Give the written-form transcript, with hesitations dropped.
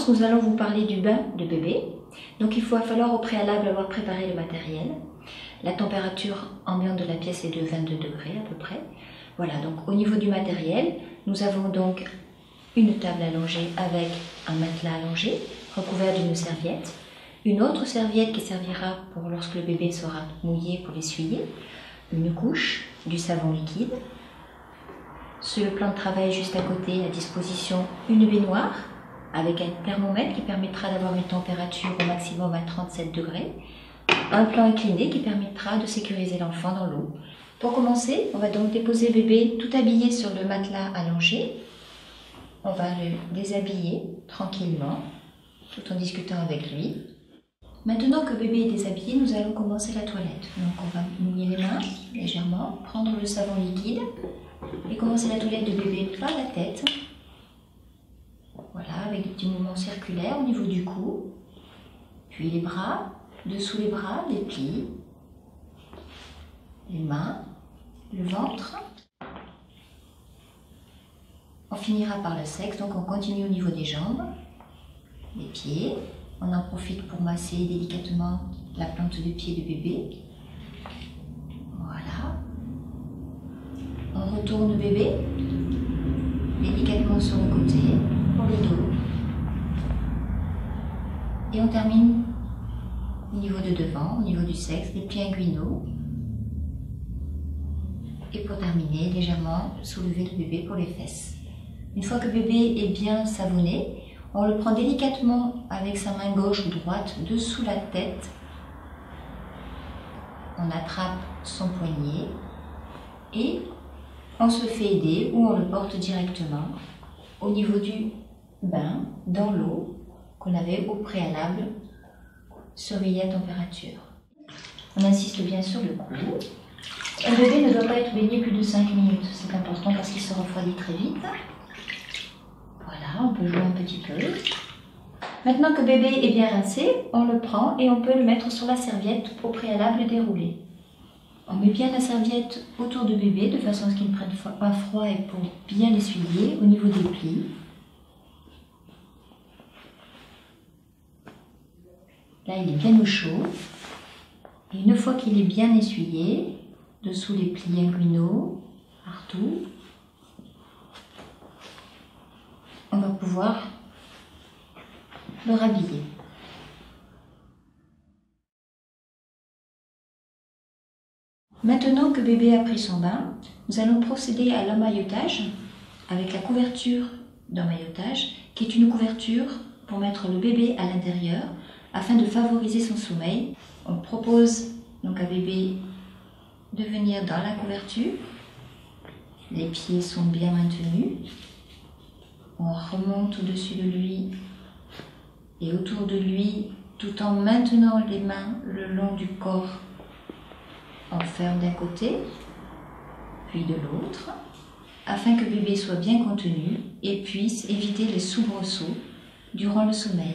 commence, nous allons vous parler du bain de bébé. Donc il va falloir au préalable avoir préparé le matériel. La température ambiante de la pièce est de 22 degrés à peu près. Voilà, donc au niveau du matériel, nous avons donc une table allongée avec un matelas allongé, recouvert d'une serviette. Une autre serviette qui servira pour lorsque le bébé sera mouillé pour l'essuyer. Une couche, du savon liquide. Sur le plan de travail juste à côté, à disposition, une baignoire avec un thermomètre qui permettra d'avoir une température au maximum à 37 degrés. Un plan incliné qui permettra de sécuriser l'enfant dans l'eau. Pour commencer, on va donc déposer bébé tout habillé sur le matelas allongé. On va le déshabiller tranquillement, tout en discutant avec lui. Maintenant que bébé est déshabillé, nous allons commencer la toilette. Donc on va mouiller les mains légèrement, prendre le savon liquide et commencer la toilette de bébé par la tête. Voilà, avec des petits mouvements circulaires au niveau du cou. Puis les bras, dessous les bras, les plis, les mains, le ventre. On finira par le sexe, donc on continue au niveau des jambes, les pieds. On en profite pour masser délicatement la plante de pied de bébé. Voilà. On retourne bébé délicatement sur le côté pour le dos. Et on termine au niveau de devant, au niveau du sexe, les pieds inguinaux. Et pour terminer, légèrement soulever le bébé pour les fesses. Une fois que bébé est bien savonné, on le prend délicatement avec sa main gauche ou droite dessous la tête. On attrape son poignet et on se fait aider ou on le porte directement au niveau du bain, dans l'eau qu'on avait au préalable surveillée à température. On insiste bien sur le cou. Un bébé ne doit pas être baigné plus de 5 minutes. C'est important parce qu'il se refroidit très vite. Voilà, on peut jouer un petit peu. Maintenant que bébé est bien rincé, on le prend et on peut le mettre sur la serviette au préalable déroulée. On met bien la serviette autour de bébé de façon à ce qu'il ne prenne pas froid et pour bien l'essuyer au niveau des plis. Là, il est bien au chaud. Et une fois qu'il est bien essuyé, dessous les plis inguinaux, partout, on va pouvoir le rhabiller. Maintenant que bébé a pris son bain, nous allons procéder à l'emmaillotage avec la couverture d'emmaillotage qui est une couverture pour mettre le bébé à l'intérieur afin de favoriser son sommeil. On propose donc à bébé de venir dans la couverture. Les pieds sont bien maintenus. On remonte au-dessus de lui et autour de lui tout en maintenant les mains le long du corps. On ferme d'un côté, puis de l'autre, afin que bébé soit bien contenu et puisse éviter les soubresauts durant le sommeil.